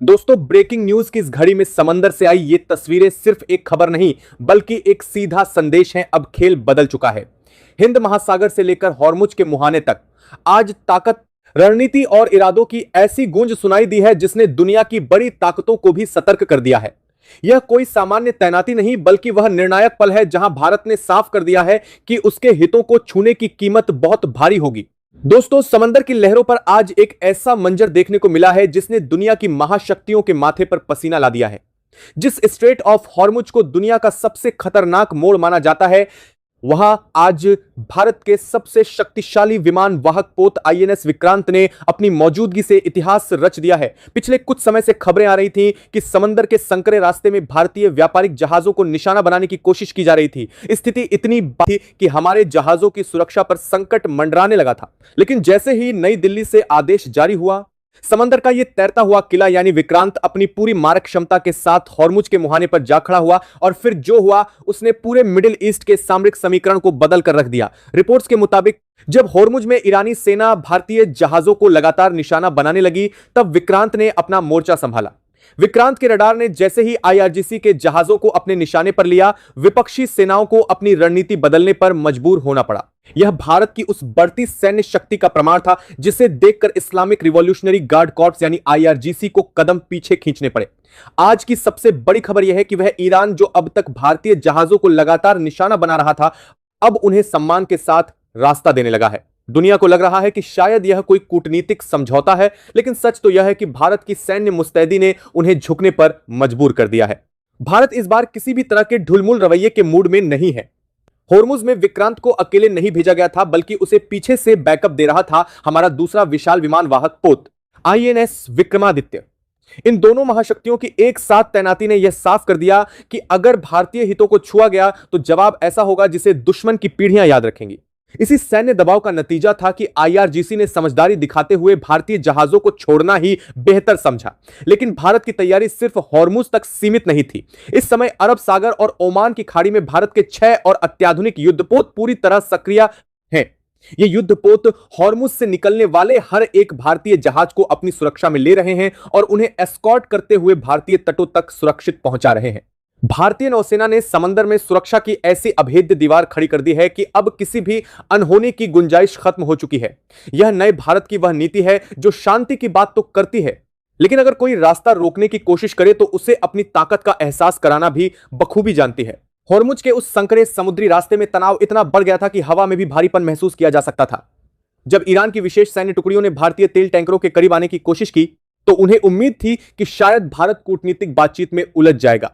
दोस्तों, breaking news की इस घड़ी में समंदर से आई ये तस्वीरें सिर्फ एक खबर नहीं बल्कि एक सीधा संदेश है। अब खेल बदल चुका है। हिंद महासागर से लेकर हॉर्मुज के मुहाने तक आज ताकत, रणनीति और इरादों की ऐसी गूंज सुनाई दी है जिसने दुनिया की बड़ी ताकतों को भी सतर्क कर दिया है। यह कोई सामान्य तैनाती नहीं बल्कि वह निर्णायक पल है जहां भारत ने साफ कर दिया है कि उसके हितों को छूने की कीमत बहुत भारी होगी। दोस्तों, समंदर की लहरों पर आज एक ऐसा मंजर देखने को मिला है जिसने दुनिया की महाशक्तियों के माथे पर पसीना ला दिया है। जिस स्ट्रेट ऑफ हॉर्मुज को दुनिया का सबसे खतरनाक मोड़ माना जाता है, वहां आज भारत के सबसे शक्तिशाली विमान वाहक पोत आईएनएस विक्रांत ने अपनी मौजूदगी से इतिहास रच दिया है। पिछले कुछ समय से खबरें आ रही थीं कि समंदर के संकरे रास्ते में भारतीय व्यापारिक जहाजों को निशाना बनाने की कोशिश की जा रही थी। स्थिति इतनी थी कि हमारे जहाजों की सुरक्षा पर संकट मंडराने लगा था। लेकिन जैसे ही नई दिल्ली से आदेश जारी हुआ, समंदर का यह तैरता हुआ किला यानी विक्रांत अपनी पूरी मारक क्षमता के साथ हॉर्मुज के मुहाने पर जा खड़ा हुआ और फिर जो हुआ उसने पूरे मिडिल ईस्ट के सामरिक समीकरण को बदल कर रख दिया। रिपोर्ट्स के मुताबिक जब हॉर्मुज में ईरानी सेना भारतीय जहाजों को लगातार निशाना बनाने लगी, तब विक्रांत ने अपना मोर्चा संभाला। विक्रांत के रडार ने जैसे ही आईआरजीसी के जहाजों को अपने निशाने पर लिया, विपक्षी सेनाओं को अपनी रणनीति बदलने पर मजबूर होना पड़ा। यह भारत की उस बढ़ती सैन्य शक्ति का प्रमाण था जिसे देखकर इस्लामिक रिवॉल्यूशनरी गार्ड कॉर्प्स यानी आईआरजीसी को कदम पीछे खींचने पड़े। आज की सबसे बड़ी खबर यह है कि वह ईरान जो अब तक भारतीय जहाजों को लगातार निशाना बना रहा था, अब उन्हें सम्मान के साथ रास्ता देने लगा है। दुनिया को लग रहा है कि शायद यह कोई कूटनीतिक समझौता है, लेकिन सच तो यह है कि भारत की सैन्य मुस्तैदी ने उन्हें झुकने पर मजबूर कर दिया है। भारत इस बार किसी भी तरह के ढुलमुल रवैये के मूड में नहीं है। हॉर्मुज में विक्रांत को अकेले नहीं भेजा गया था बल्कि उसे पीछे से बैकअप दे रहा था हमारा दूसरा विशाल विमान वाहक पोत आईएनएस विक्रमादित्य। इन दोनों महाशक्तियों की एक साथ तैनाती ने यह साफ कर दिया कि अगर भारतीय हितों को छुआ गया तो जवाब ऐसा होगा जिसे दुश्मन की पीढ़ियां याद रखेंगी। इसी सैन्य दबाव का नतीजा था कि आईआरजीसी ने समझदारी दिखाते हुए भारतीय जहाजों को छोड़ना ही बेहतर समझा। लेकिन भारत की तैयारी सिर्फ हॉर्मुज तक सीमित नहीं थी। इस समय अरब सागर और ओमान की खाड़ी में भारत के 6 और अत्याधुनिक युद्धपोत पूरी तरह सक्रिय हैं। ये युद्धपोत हॉर्मुज से निकलने वाले हर एक भारतीय जहाज को अपनी सुरक्षा में ले रहे हैं और उन्हें एस्कॉर्ट करते हुए भारतीय तटों तक सुरक्षित पहुंचा रहे हैं। भारतीय नौसेना ने समंदर में सुरक्षा की ऐसी अभेद्य दीवार खड़ी कर दी है कि अब किसी भी अनहोनी की गुंजाइश खत्म हो चुकी है। यह नए भारत की वह नीति है जो शांति की बात तो करती है, लेकिन अगर कोई रास्ता रोकने की कोशिश करे तो उसे अपनी ताकत का एहसास कराना भी बखूबी जानती है। हॉर्मुज के उस संकरे समुद्री रास्ते में तनाव इतना बढ़ गया था कि हवा में भी भारीपन महसूस किया जा सकता था। जब ईरान की विशेष सैन्य टुकड़ियों ने भारतीय तेल टैंकरों के करीब आने की कोशिश की तो उन्हें उम्मीद थी कि शायद भारत कूटनीतिक बातचीत में उलझ जाएगा,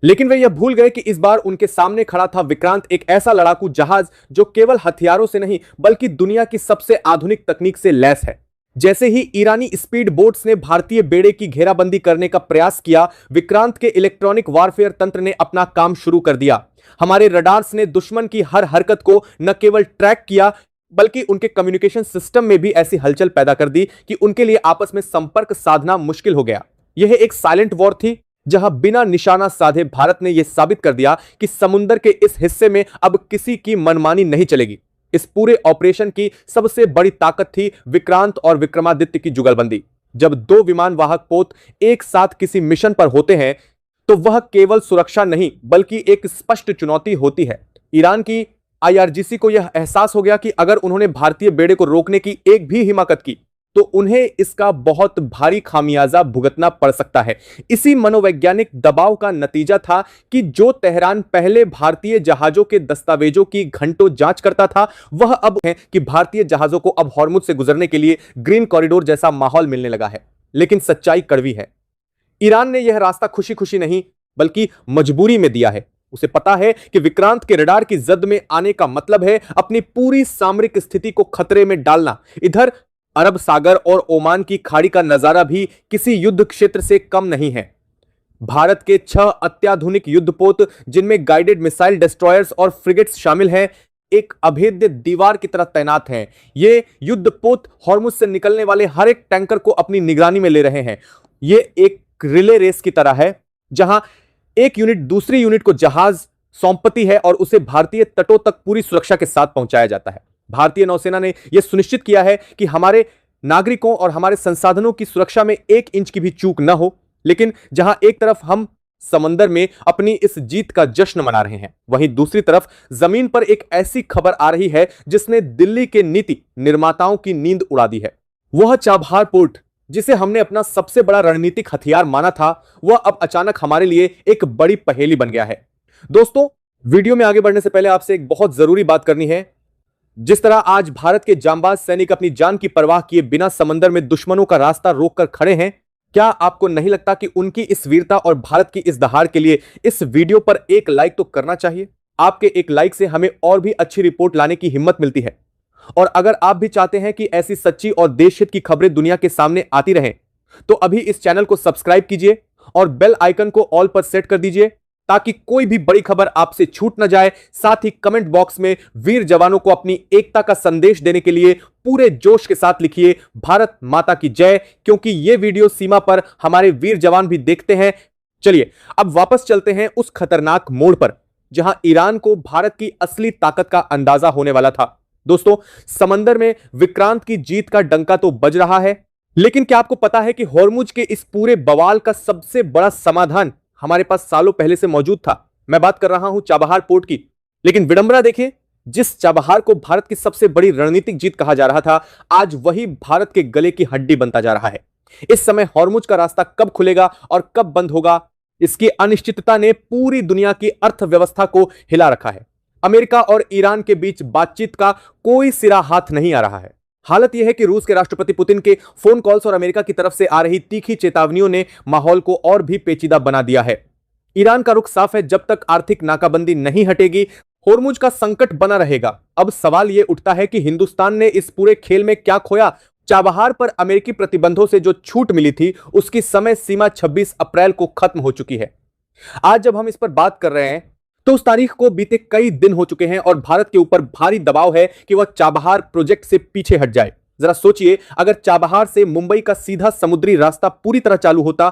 लेकिन वे यह भूल गए कि इस बार उनके सामने खड़ा था विक्रांत, एक ऐसा लड़ाकू जहाज जो केवल हथियारों से नहीं बल्कि दुनिया की सबसे आधुनिक तकनीक से लैस है। जैसे ही ईरानी स्पीड बोट्स ने भारतीय बेड़े की घेराबंदी करने का प्रयास किया, विक्रांत के इलेक्ट्रॉनिक वारफेयर तंत्र ने अपना काम शुरू कर दिया। हमारे रडार्स ने दुश्मन की हर हरकत को न केवल ट्रैक किया बल्कि उनके कम्युनिकेशन सिस्टम में भी ऐसी हलचल पैदा कर दी कि उनके लिए आपस में संपर्क साधना मुश्किल हो गया। यह एक साइलेंट वॉर थी जहां बिना निशाना साधे भारत ने यह साबित कर दिया कि समुद्र के इस हिस्से में अब किसी की मनमानी नहीं चलेगी। इस पूरे ऑपरेशन की सबसे बड़ी ताकत थी विक्रांत और विक्रमादित्य की जुगलबंदी। जब दो विमान वाहक पोत एक साथ किसी मिशन पर होते हैं तो वह केवल सुरक्षा नहीं बल्कि एक स्पष्ट चुनौती होती है। ईरान की आईआरजीसी को यह एहसास हो गया कि अगर उन्होंने भारतीय बेड़े को रोकने की एक भी हिमाकत की तो उन्हें इसका बहुत भारी खामियाजा भुगतना पड़ सकता है। इसी मनोवैज्ञानिक दबाव का नतीजा था कि जो तेहरान पहले भारतीय जहाजों के दस्तावेजों की घंटों जांच करता था, वह अब है कि भारतीय जहाजों को अब हॉर्मुज से गुजरने के लिए ग्रीन कॉरिडोर जैसा माहौल मिलने लगा है। लेकिन सच्चाई कड़वी है। ईरान ने यह रास्ता खुशी खुशी नहीं बल्कि मजबूरी में दिया है। उसे पता है कि विक्रांत के रडार की जद में आने का मतलब है अपनी पूरी सामरिक स्थिति को खतरे में डालना। इधर अरब सागर और ओमान की खाड़ी का नजारा भी किसी युद्ध क्षेत्र से कम नहीं है। भारत के 6 अत्याधुनिक युद्धपोत जिनमें गाइडेड मिसाइल डिस्ट्रॉयर्स और फ्रिगेट्स शामिल हैं, एक अभेद्य दीवार की तरह तैनात हैं। ये युद्धपोत हॉर्मुज से निकलने वाले हर एक टैंकर को अपनी निगरानी में ले रहे हैं। ये एक रिले रेस की तरह है जहां एक यूनिट दूसरी यूनिट को जहाज सौंपती है और उसे भारतीय तटों तक पूरी सुरक्षा के साथ पहुंचाया जाता है। भारतीय नौसेना ने यह सुनिश्चित किया है कि हमारे नागरिकों और हमारे संसाधनों की सुरक्षा में 1 इंच की भी चूक न हो। लेकिन जहां एक तरफ हम समंदर में अपनी इस जीत का जश्न मना रहे हैं, वहीं दूसरी तरफ जमीन पर एक ऐसी खबर आ रही है जिसने दिल्ली के नीति निर्माताओं की नींद उड़ा दी है। वह चाबहार पोर्ट, जिसे हमने अपना सबसे बड़ा रणनीतिक हथियार माना था, वह अब अचानक हमारे लिए एक बड़ी पहेली बन गया है। दोस्तों, वीडियो में आगे बढ़ने से पहले आपसे एक बहुत जरूरी बात करनी है। जिस तरह आज भारत के जांबाज सैनिक अपनी जान की परवाह किए बिना समंदर में दुश्मनों का रास्ता रोककर खड़े हैं, क्या आपको नहीं लगता कि उनकी इस वीरता और भारत की इस दहाड़ के लिए इस वीडियो पर एक लाइक तो करना चाहिए? आपके एक लाइक से हमें और भी अच्छी रिपोर्ट लाने की हिम्मत मिलती है। और अगर आप भी चाहते हैं कि ऐसी सच्ची और देशहित की खबरें दुनिया के सामने आती रहें, तो अभी इस चैनल को सब्सक्राइब कीजिए और बेल आइकन को ऑल पर सेट कर दीजिए, ताकि कोई भी बड़ी खबर आपसे छूट न जाए। साथ ही कमेंट बॉक्स में वीर जवानों को अपनी एकता का संदेश देने के लिए पूरे जोश के साथ लिखिए, भारत माता की जय, क्योंकि यह वीडियो सीमा पर हमारे वीर जवान भी देखते हैं। चलिए अब वापस चलते हैं उस खतरनाक मोड़ पर जहां ईरान को भारत की असली ताकत का अंदाजा होने वाला था। दोस्तों, समंदर में विक्रांत की जीत का डंका तो बज रहा है, लेकिन क्या आपको पता है कि होर्मुज के इस पूरे बवाल का सबसे बड़ा समाधान हमारे पास सालों पहले से मौजूद था? मैं बात कर रहा हूं चाबहार पोर्ट की। लेकिन विडंबना देखिए, जिस चाबहार को भारत की सबसे बड़ी रणनीतिक जीत कहा जा रहा था, आज वही भारत के गले की हड्डी बनता जा रहा है। इस समय होर्मुज का रास्ता कब खुलेगा और कब बंद होगा, इसकी अनिश्चितता ने पूरी दुनिया की अर्थव्यवस्था को हिला रखा है। अमेरिका और ईरान के बीच बातचीत का कोई सिरा हाथ नहीं आ रहा है। हालत यह है कि रूस के राष्ट्रपति पुतिन के फोन कॉल्स और अमेरिका की तरफ से आ रही तीखी चेतावनियों ने माहौल को और भी पेचीदा बना दिया है। ईरान का रुख साफ है, जब तक आर्थिक नाकाबंदी नहीं हटेगी, होर्मुज का संकट बना रहेगा। अब सवाल यह उठता है कि हिंदुस्तान ने इस पूरे खेल में क्या खोया? चाबहार पर अमेरिकी प्रतिबंधों से जो छूट मिली थी, उसकी समय सीमा 26 अप्रैल को खत्म हो चुकी है। आज जब हम इस पर बात कर रहे हैं, तो उस तारीख को बीते कई दिन हो चुके हैं और भारत के ऊपर भारी दबाव है कि वह चाबहार प्रोजेक्ट से पीछे हट जाए। जरा सोचिए, अगर चाबहार से मुंबई का सीधा समुद्री रास्ता पूरी तरह चालू होता,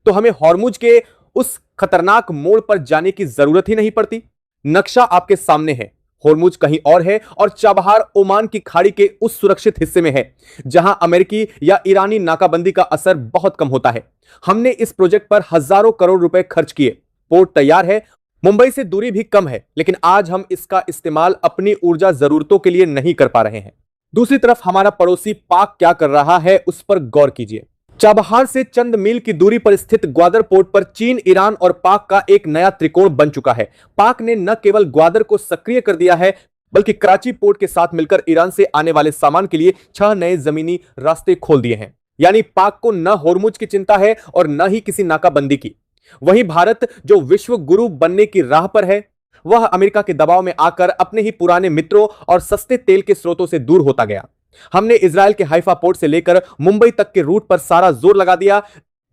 तो हमें होर्मुज के उस खतरनाक मोड़ पर जाने की जरूरत ही नहीं पड़ती। नक्शा आपके सामने है, होर्मुज कहीं और है और चाबहार ओमान की खाड़ी के उस सुरक्षित हिस्से में है जहां अमेरिकी या ईरानी नाकाबंदी का असर बहुत कम होता है। हमने इस प्रोजेक्ट पर हजारों करोड़ रुपए खर्च किए, पोर्ट तैयार है, मुंबई से दूरी भी कम है, लेकिन आज हम इसका इस्तेमाल अपनी ऊर्जा जरूरतों के लिए नहीं कर पा रहे हैं। दूसरी तरफ हमारा पड़ोसी पाक क्या कर रहा है, उस पर गौर कीजिए। चाबहार से चंद मील की दूरी पर स्थित ग्वादर पोर्ट पर चीन, ईरान और पाक का एक नया त्रिकोण बन चुका है। पाक ने न केवल ग्वादर को सक्रिय कर दिया है, बल्कि कराची पोर्ट के साथ मिलकर ईरान से आने वाले सामान के लिए 6 नए जमीनी रास्ते खोल दिए हैं। यानी पाक को न होर्मुज की चिंता है और न ही किसी नाकाबंदी की। वहीं भारत, जो विश्व गुरु बनने की राह पर है, वह अमेरिका के दबाव में आकर अपने ही पुराने मित्रों और सस्ते तेल के स्रोतों से दूर होता गया। हमने इजराइल के हाइफा पोर्ट से लेकर मुंबई तक के रूट पर सारा जोर लगा दिया,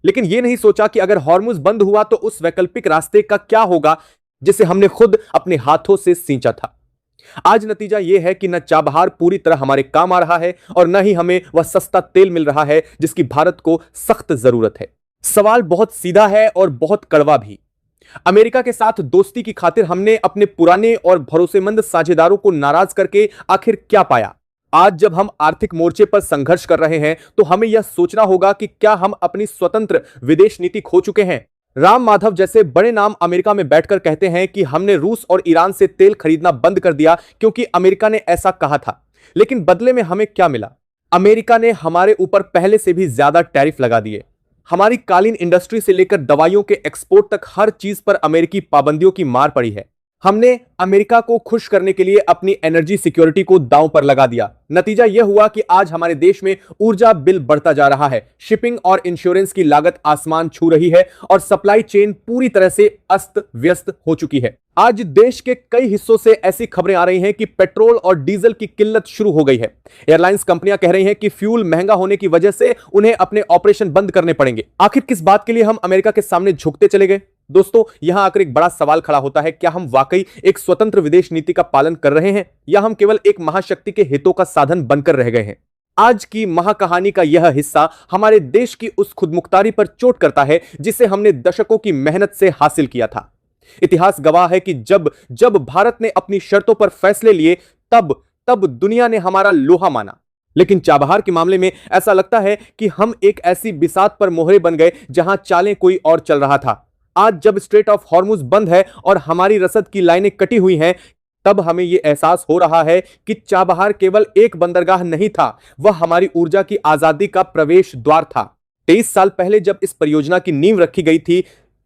लेकिन यह नहीं सोचा कि अगर होर्मुज बंद हुआ तो उस वैकल्पिक रास्ते का क्या होगा जिसे हमने खुद अपने हाथों से सींचा था। आज नतीजा यह है कि न चाबहार पूरी तरह हमारे काम आ रहा है और न ही हमें वह सस्ता तेल मिल रहा है जिसकी भारत को सख्त जरूरत है। सवाल बहुत सीधा है और बहुत कड़वा भी। अमेरिका के साथ दोस्ती की खातिर हमने अपने पुराने और भरोसेमंद साझेदारों को नाराज करके आखिर क्या पाया? आज जब हम आर्थिक मोर्चे पर संघर्ष कर रहे हैं, तो हमें यह सोचना होगा कि क्या हम अपनी स्वतंत्र विदेश नीति खो चुके हैं? राम माधव जैसे बड़े नाम अमेरिका में बैठकर कहते हैं कि हमने रूस और ईरान से तेल खरीदना बंद कर दिया क्योंकि अमेरिका ने ऐसा कहा था। लेकिन बदले में हमें क्या मिला? अमेरिका ने हमारे ऊपर पहले से भी ज्यादा टैरिफ लगा दिए। हमारी कालीन इंडस्ट्री से लेकर दवाइयों के एक्सपोर्ट तक हर चीज पर अमेरिकी पाबंदियों की मार पड़ी है। हमने अमेरिका को खुश करने के लिए अपनी एनर्जी सिक्योरिटी को दांव पर लगा दिया। नतीजा यह हुआ कि आज हमारे देश में ऊर्जा बिल बढ़ता जा रहा है, शिपिंग और इंश्योरेंस की लागत आसमान छू रही है और सप्लाई चेन पूरी तरह से अस्त व्यस्त हो चुकी है। आज देश के कई हिस्सों से ऐसी खबरें आ रही हैं कि पेट्रोल और डीजल की किल्लत शुरू हो गई है। एयरलाइंस कंपनियां कह रही हैं कि फ्यूल महंगा होने की वजह से उन्हें अपने ऑपरेशन बंद करने पड़ेंगे। आखिर किस बात के लिए हम अमेरिका के सामने झुकते चले गए? दोस्तों, यहां आकर एक बड़ा सवाल खड़ा होता है, क्या हम वाकई एक स्वतंत्र विदेश नीति का पालन कर रहे हैं या हम केवल एक महाशक्ति के हितों का साधन बनकर रह गए हैं? आज की महाकहानी का यह हिस्सा हमारे देश की उस खुदमुख्तारी पर चोट करता है जिसे हमने दशकों की मेहनत से हासिल किया था। इतिहास गवाह है कि जब जब भारत ने अपनी शर्तों पर फैसले लिए, तब दुनिया ने हमारा लोहा माना। लेकिन चाबहार के मामले में ऐसा लगता है कि हम एक ऐसी बिसात पर मोहरे बन गए जहां चालें कोई और चल रहा था। आज जब स्ट्रेट ऑफ हॉर्मुज बंद है और हमारी रसद की लाइनें कटी हुई हैं, तब हमें यह एहसास हो रहा है कि चाबहार केवल एक बंदरगाह नहीं था, वह हमारी ऊर्जा की आजादी का प्रवेश द्वार था। 23 साल पहले जब इस परियोजना की नींव रखी गई थी,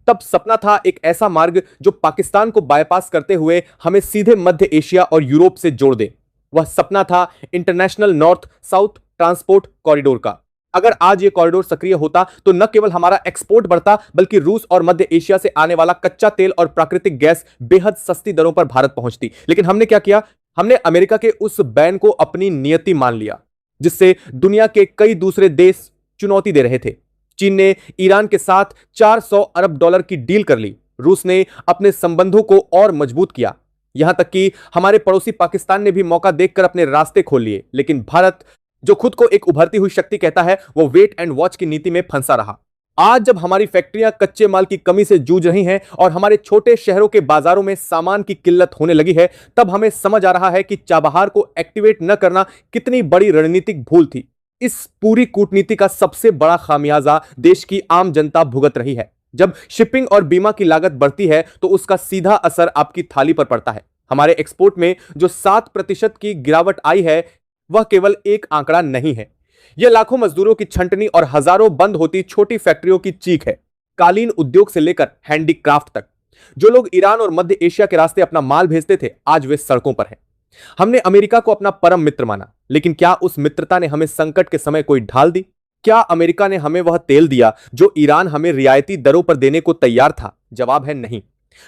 तब सपना था एक ऐसा मार्ग जो पाकिस्तान को बाईपास करते हुए हमें सीधे मध्य एशिया और यूरोप से जोड़ दे। वह सपना था international north south transport corridor का। अगर आज यह कॉरिडोर सक्रिय होता तो न केवल हमारा एक्सपोर्ट बढ़ता, बल्कि रूस और मध्य एशिया से आने वाला कच्चा तेल और प्राकृतिक गैस बेहद सस्ती दरों पर भारत पहुंचती। लेकिन हमने क्या किया? हमने अमेरिका के उस बैन को अपनी नियति मान लिया, जिससे दुनिया के कई दूसरे देश चुनौती दे रहे थे। चीन ने ईरान के साथ 400 अरब डॉलर की डील कर ली। रूस ने अपने संबंधों को और मजबूत किया। यहां तक कि हमारे पड़ोसी पाकिस्तान ने भी मौका देखकर अपने रास्ते खोल लिए। लेकिन भारत, जो खुद को एक उभरती हुई शक्ति कहता है, वो वेट एंड वॉच की नीति में फंसा रहा। आज जब हमारी फैक्ट्रियां कच्चे माल की कमी से जूझ रही हैं और हमारे छोटे शहरों के बाजारों में सामान की किल्लत होने लगी है, तब हमें समझ आ रहा है कि चाबहार को एक्टिवेट न करना कितनी बड़ी रणनीतिक भूल थी। इस पूरी कूटनीति का सबसे बड़ा खामियाजा देश की आम जनता भुगत रही है। जब शिपिंग और बीमा की लागत बढ़ती है तो उसका सीधा असर आपकी थाली पर पड़ता है। हमारे एक्सपोर्ट में जो 7% की गिरावट आई है, वह केवल एक आंकड़ा नहीं है। यह लाखों मजदूरों की छंटनी और हजारों बंद होती छोटी फैक्ट्रियों की चीख है। कालीन उद्योग से लेकर हैंडीक्राफ्ट तक जो लोग ईरान और मध्य एशिया के रास्ते अपना माल भेजते थे, आज वे सड़कों पर हैं। हमने अमेरिका को अपना परम मित्र माना, लेकिन क्या उस मित्रता ने हमें संकट के समय कोई ढाल दी? क्या अमेरिका ने हमें वह तेल दिया जो ईरान हमें रियायती दरों पर देने को तैयार था? जवाब है नहीं।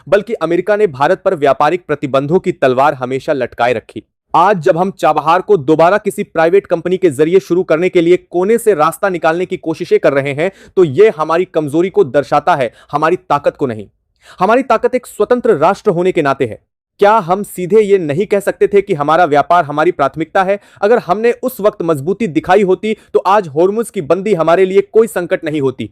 बल्कि अमेरिका ने भारत पर व्यापारिक प्रतिबंधों की तलवार हमेशा लटकाए रखी। आज जब हम चाबहार को दोबारा किसी प्राइवेट कंपनी के जरिए शुरू करने के लिए कोने से रास्ता निकालने की कोशिशें कर रहे हैं, तो यह हमारी कमजोरी को दर्शाता है, हमारी ताकत को नहीं। हमारी ताकत एक स्वतंत्र राष्ट्र होने के नाते है। क्या हम सीधे यह नहीं कह सकते थे कि हमारा व्यापार हमारी प्राथमिकता है? अगर हमने उस वक्त मजबूती दिखाई होती तो आज होर्मुज की बंदी हमारे लिए कोई संकट नहीं होती।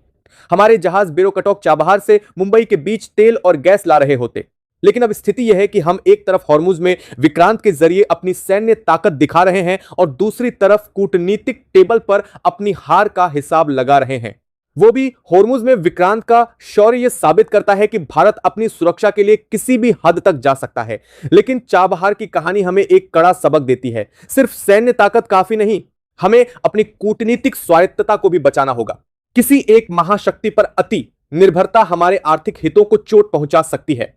हमारे जहाज बेरोकटोक चाबहार से मुंबई के बीच तेल और गैस ला रहे होते। लेकिन अब स्थिति यह है कि हम एक तरफ होर्मुज में विक्रांत के जरिए अपनी सैन्य ताकत दिखा रहे हैं और दूसरी तरफ कूटनीतिक टेबल पर अपनी हार का हिसाब लगा रहे हैं। वो भी होर्मुज में विक्रांत का शौर्य यह साबित करता है कि भारत अपनी सुरक्षा के लिए किसी भी हद तक जा सकता है। लेकिन चाबहार की कहानी हमें एक कड़ा सबक देती है। सिर्फ सैन्य ताकत काफी नहीं, हमें अपनी कूटनीतिक स्वायत्तता को भी बचाना होगा। किसी एक महाशक्ति पर अति निर्भरता हमारे आर्थिक हितों को चोट पहुंचा सकती है।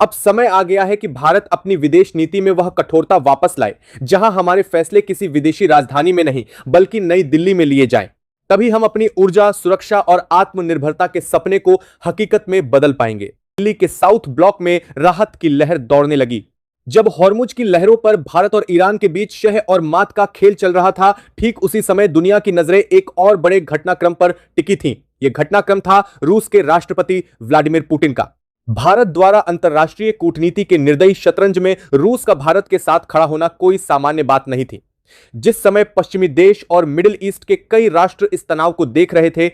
अब समय आ गया है कि भारत अपनी विदेश नीति में वह कठोरता वापस लाए, जहां हमारे फैसले किसी विदेशी राजधानी में नहीं बल्कि नई दिल्ली में लिए जाएं। तभी हम अपनी ऊर्जा, सुरक्षा और आत्मनिर्भरता के सपने को हकीकत में बदल पाएंगे। दिल्ली के साउथ ब्लॉक में राहत की लहर दौड़ने लगी। जब होर्मुज की लहरों पर भारत और ईरान के बीच शह और मात का खेल चल रहा था, ठीक उसी समय दुनिया की नजरें एक और बड़े घटनाक्रम पर टिकी थीं। यह घटनाक्रम था रूस के राष्ट्रपति व्लादिमीर पुतिन का। भारत द्वारा अंतर्राष्ट्रीय कूटनीति के निर्दयी शतरंज में रूस का भारत के साथ खड़ा होना कोई सामान्य बात नहीं थी। जिस समय पश्चिमी देश और मिडिल ईस्ट के कई राष्ट्र इस तनाव को देख रहे थे,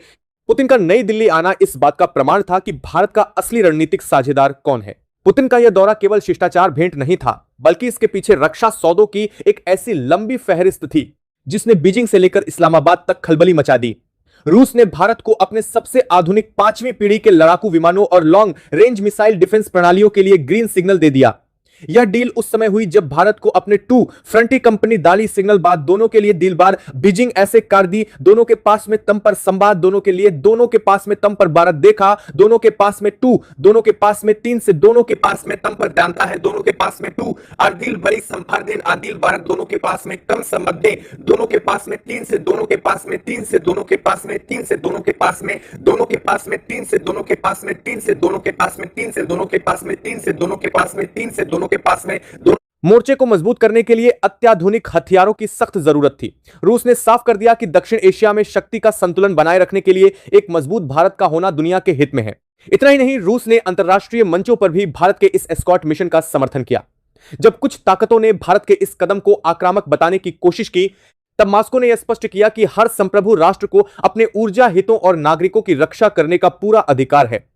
पुतिन का नई दिल्ली आना इस बात का प्रमाण था कि भारत का असली रणनीतिक साझेदार कौन है। पुतिन का यह दौरा केवल शिष्टाचार भेंट नहीं था, बल्कि इसके पीछे रक्षा सौदों की एक ऐसी लंबी फहरिस्त थी जिसने बीजिंग से लेकर इस्लामाबाद तक खलबली मचा दी। रूस ने भारत को अपने सबसे आधुनिक 5वीं पीढ़ी के लड़ाकू विमानों और लॉन्ग रेंज मिसाइल डिफेंस प्रणालियों के लिए ग्रीन सिग्नल दे दिया। यह डील उस समय हुई जब भारत को अपने 2 फ्रंटी कंपनी दाली सिग्नल बाद दोनों के लिए डील बार बीजिंग ऐसे कर दी, दोनों के पास में तम पर संवाद, दोनों के लिए, दोनों के पास में तम पर भारत देखा, दोनों के पास में 2, दोनों के पास में 3 से दोनों के पास में तम पर जानता है, दोनों के पास में 2 आदिल बड़ी संफारदेन आदिल भारत, दोनों के पास में कम संबद्धे, दोनों के पास में 3 से दोनों के पास में 3 से दोनों के पास में 3 से दोनों के पास में दोनों के पास में 3 से दोनों के पास में 3 से दोनों के पास में 3 से दोनों के पास में 3 से दोनों के पास में 3 से दोनों के पास में। मोर्चे को मजबूत करने के लिए अत्याधुनिक हथियारों की सख्त जरूरत थी। रूस ने साफ कर दिया कि दक्षिण एशिया में शक्ति का संतुलन बनाए रखने के लिए एक मजबूत भारत का होना दुनिया के हित में है। इतना ही नहीं, रूस ने अंतरराष्ट्रीय मंचों पर भी भारत के इस एस्कॉर्ट मिशन का समर्थन किया। जब कुछ ताकतों ने भारत के इस कदम को आक्रामक बताने की कोशिश की, तब मॉस्को ने यह स्पष्ट किया कि हर संप्रभु राष्ट्र को अपने ऊर्जा हितों और नागरिकों की रक्षा करने का पूरा अधिकार है।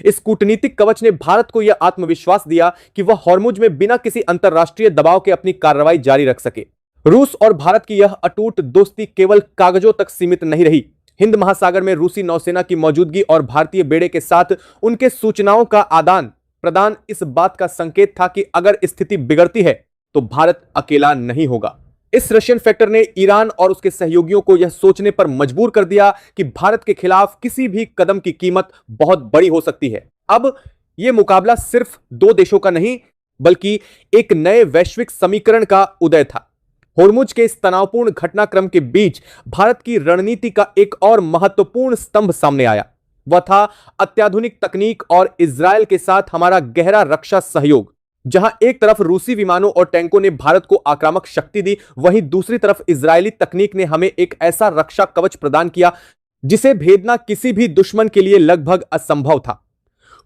इस कूटनीतिक कवच ने भारत को यह आत्मविश्वास दिया कि वह होर्मुज में बिना किसी अंतरराष्ट्रीय दबाव के अपनी कार्रवाई जारी रख सके। रूस और भारत की यह अटूट दोस्ती केवल कागजों तक सीमित नहीं रही। हिंद महासागर में रूसी नौसेना की मौजूदगी और भारतीय बेड़े के साथ उनके सूचनाओं का आदान प्रदान इस बात का संकेत था कि अगर स्थिति बिगड़ती है तो भारत अकेला नहीं होगा। इस रशियन फैक्टर ने ईरान और उसके सहयोगियों को यह सोचने पर मजबूर कर दिया कि भारत के खिलाफ किसी भी कदम की कीमत बहुत बड़ी हो सकती है। अब यह मुकाबला सिर्फ दो देशों का नहीं बल्कि एक नए वैश्विक समीकरण का उदय था। होर्मुज के इस तनावपूर्ण घटनाक्रम के बीच भारत की रणनीति का एक और महत्वपूर्ण स्तंभ सामने आया। वह था अत्याधुनिक तकनीक और इजरायल के साथ हमारा गहरा रक्षा सहयोग। जहां एक तरफ रूसी विमानों और टैंकों ने भारत को आक्रामक शक्ति दी, वहीं दूसरी तरफ इजरायली तकनीक ने हमें एक ऐसा रक्षा कवच प्रदान किया जिसे भेदना किसी भी दुश्मन के लिए लगभग असंभव था।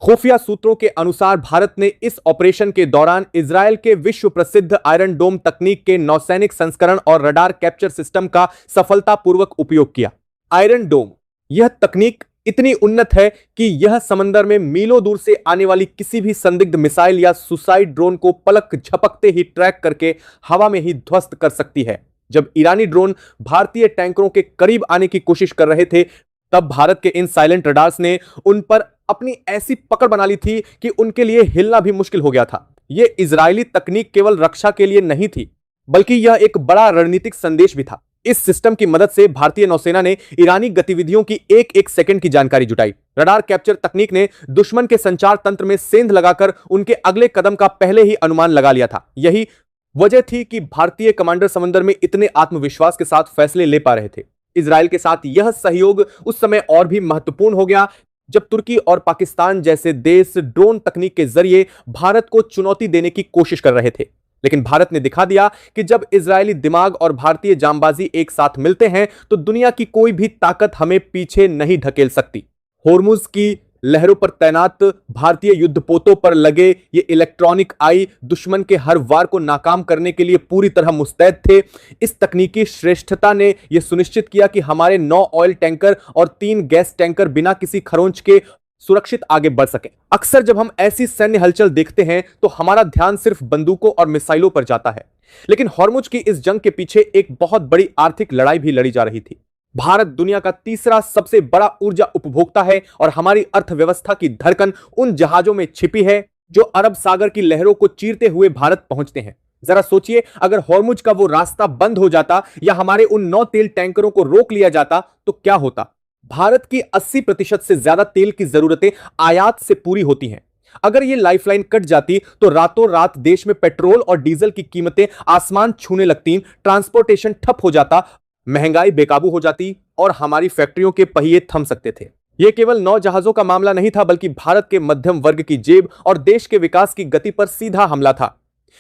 खुफिया सूत्रों के अनुसार भारत ने इस ऑपरेशन के दौरान इजरायल के विश्व प्रसिद्ध आयरन डोम तकनीक के नौसैनिक संस्करण और रडार कैप्चर सिस्टम का सफलतापूर्वक उपयोग किया। आयरन डोम यह तकनीक इतनी उन्नत है कि यह समंदर में मीलों दूर से आने वाली किसी भी संदिग्ध मिसाइल या सुसाइड ड्रोन को पलक झपकते ही ट्रैक करके हवा में ही ध्वस्त कर सकती है। जब ईरानी ड्रोन भारतीय टैंकरों के करीब आने की कोशिश कर रहे थे, तब भारत के इन साइलेंट रडार्स ने उन पर अपनी ऐसी पकड़ बना ली थी कि उनके लिए हिलना भी मुश्किल हो गया था। यह इजरायली तकनीक केवल रक्षा के लिए नहीं थी, बल्कि यह एक बड़ा रणनीतिक संदेश भी था। इस सिस्टम की मदद से भारतीय नौसेना ने ईरानी गतिविधियों की एक एक सेकंड की जानकारी जुटाई। रडार कैप्चर तकनीक ने दुश्मन के संचार तंत्र में सेंध लगाकर उनके अगले कदम का पहले ही अनुमान लगा लिया था। यही वजह थी कि भारतीय कमांडर समंदर में इतने आत्मविश्वास के साथ फैसले ले पा रहे थे। इजरायल के साथ यह सहयोग उस समय और भी महत्वपूर्ण हो गया जब तुर्की और पाकिस्तान जैसे देश ड्रोन तकनीक के जरिए भारत को चुनौती देने की कोशिश कर रहे थे। लेकिन भारत ने दिखा दिया कि जब इजरायली दिमाग और भारतीय जांबाजी एक साथ मिलते हैं तो दुनिया की कोई भी ताकत हमें पीछे नहीं ढकेल सकती। होर्मुज की लहरों पर तैनात भारतीय युद्धपोतों पर लगे ये इलेक्ट्रॉनिक आई दुश्मन के हर वार को नाकाम करने के लिए पूरी तरह मुस्तैद थे। इस तकनीकी श्रेष्ठता ने यह सुनिश्चित किया कि हमारे 9 ऑयल टैंकर और 3 गैस टैंकर बिना किसी खरोंच के सुरक्षित आगे बढ़ सके। अक्सर जब हम ऐसी सैन्य हलचल देखते हैं तो हमारा ध्यान सिर्फ बंदूकों और मिसाइलों पर जाता है, लेकिन होर्मुज की इस जंग के पीछे एक बहुत बड़ी आर्थिक लड़ाई भी लड़ी जा रही थी। भारत दुनिया का तीसरा सबसे बड़ा ऊर्जा उपभोक्ता है और हमारी अर्थव्यवस्था की धड़कन उन जहाजों में छिपी है जो अरब सागर की लहरों को चीरते हुए भारत पहुंचते हैं। जरा सोचिए, अगर होर्मुज का वो रास्ता बंद हो जाता या हमारे उन 9 तेल टैंकरों को रोक लिया जाता तो क्या होता। भारत की 80% से ज्यादा तेल की जरूरतें आयात से पूरी होती हैं। अगर ये लाइफलाइन कट जाती तो रातों रात देश में पेट्रोल और डीजल की कीमतें आसमान छूने लगती, ट्रांसपोर्टेशन ठप हो जाता, महंगाई बेकाबू हो जाती और हमारी फैक्ट्रियों के पहिए थम सकते थे। यह केवल 9 जहाजों का मामला नहीं था, बल्कि भारत के मध्यम वर्ग की जेब और देश के विकास की गति पर सीधा हमला था।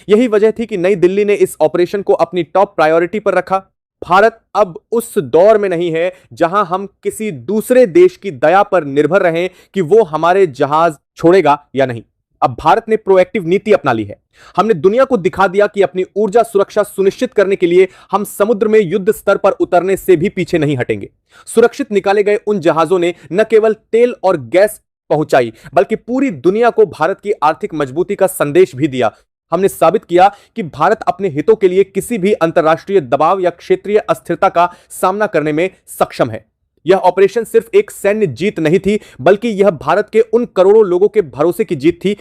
यही वजह थी कि नई दिल्ली ने इस ऑपरेशन को अपनी टॉप प्रायोरिटी पर रखा। भारत अब उस दौर में नहीं है जहां हम किसी दूसरे देश की दया पर निर्भर रहें कि वो हमारे जहाज छोड़ेगा या नहीं। अब भारत ने प्रोएक्टिव नीति अपना ली है। हमने दुनिया को दिखा दिया कि अपनी ऊर्जा सुरक्षा सुनिश्चित करने के लिए हम समुद्र में युद्ध स्तर पर उतरने से भी पीछे नहीं हटेंगे। सुरक्षित निकाले गए उन जहाजों ने न केवल तेल और गैस पहुंचाई, बल्कि पूरी दुनिया को भारत की आर्थिक मजबूती का संदेश भी दिया। हमने साबित किया कि भारत अपने हितों के लिए किसी भी अंतर्राष्ट्रीय दबाव या क्षेत्रीय अस्थिरता का सामना करने में सक्षम है। यह ऑपरेशन सिर्फ एक सैन्य जीत नहीं थी, बल्कि यह भारत के उन करोड़ों लोगों के भरोसे की जीत थी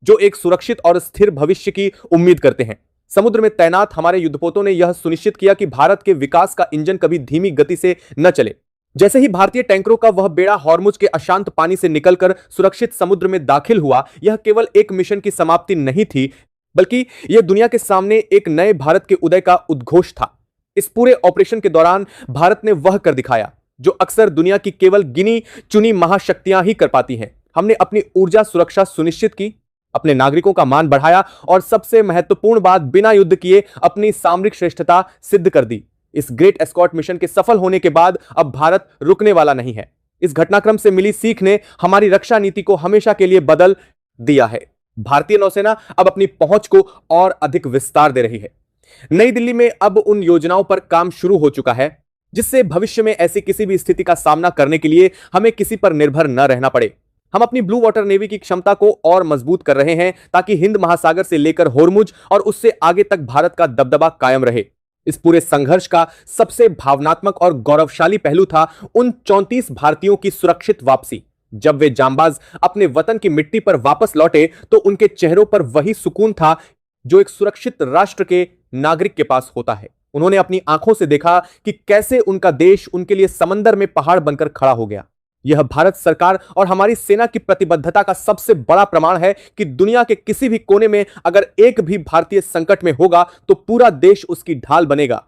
जो एक सुरक्षित और स्थिर भविष्य की उम्मीद करते हैं। समुद्र में तैनात हमारे युद्धपोतों ने यह सुनिश्चित किया कि भारत के विकास का इंजन कभी धीमी गति से न चले। जैसे ही भारतीय टैंकरों का वह बेड़ा होर्मुज के अशांत पानी से निकलकर सुरक्षित समुद्र में दाखिल हुआ, यह केवल एक मिशन की समाप्ति नहीं थी, बल्कि यह दुनिया के सामने एक नए भारत के उदय का उद्घोष था। इस पूरे ऑपरेशन के दौरान भारत ने वह कर दिखाया जो अक्सर दुनिया की केवल गिनी चुनी महाशक्तियां ही कर पाती हैं। हमने अपनी ऊर्जा सुरक्षा सुनिश्चित की, अपने नागरिकों का मान बढ़ाया और सबसे महत्वपूर्ण बात, बिना युद्ध किए अपनी सामरिक श्रेष्ठता सिद्ध कर दी। इस ग्रेट एस्कॉर्ट मिशन के सफल होने के बाद अब भारत रुकने वाला नहीं है। इस घटनाक्रम से मिली सीख ने हमारी रक्षा नीति को हमेशा के लिए बदल दिया है। भारतीय नौसेना अब अपनी पहुंच को और अधिक विस्तार दे रही है। नई दिल्ली में अब उन योजनाओं पर काम शुरू हो चुका है जिससे भविष्य में ऐसी किसी भी स्थिति का सामना करने के लिए हमें किसी पर निर्भर न रहना पड़े। हम अपनी ब्लू वाटर नेवी की क्षमता को और मजबूत कर रहे हैं ताकि हिंद महासागर से लेकर होर्मुज और उससे आगे तक भारत का दबदबा कायम रहे। इस पूरे संघर्ष का सबसे भावनात्मक और गौरवशाली पहलू था उन 34 भारतीयों की सुरक्षित वापसी। जब वे जांबाज अपने वतन की मिट्टी पर वापस लौटे तो उनके चेहरों पर वही सुकून था जो एक सुरक्षित राष्ट्र के नागरिक के पास होता है। उन्होंने अपनी आंखों से देखा कि कैसे उनका देश उनके लिए समंदर में पहाड़ बनकर खड़ा हो गया। यह भारत सरकार और हमारी सेना की प्रतिबद्धता का सबसे बड़ा प्रमाण है कि दुनिया के किसी भी कोने में अगर एक भी भारतीय संकट में होगा तो पूरा देश उसकी ढाल बनेगा।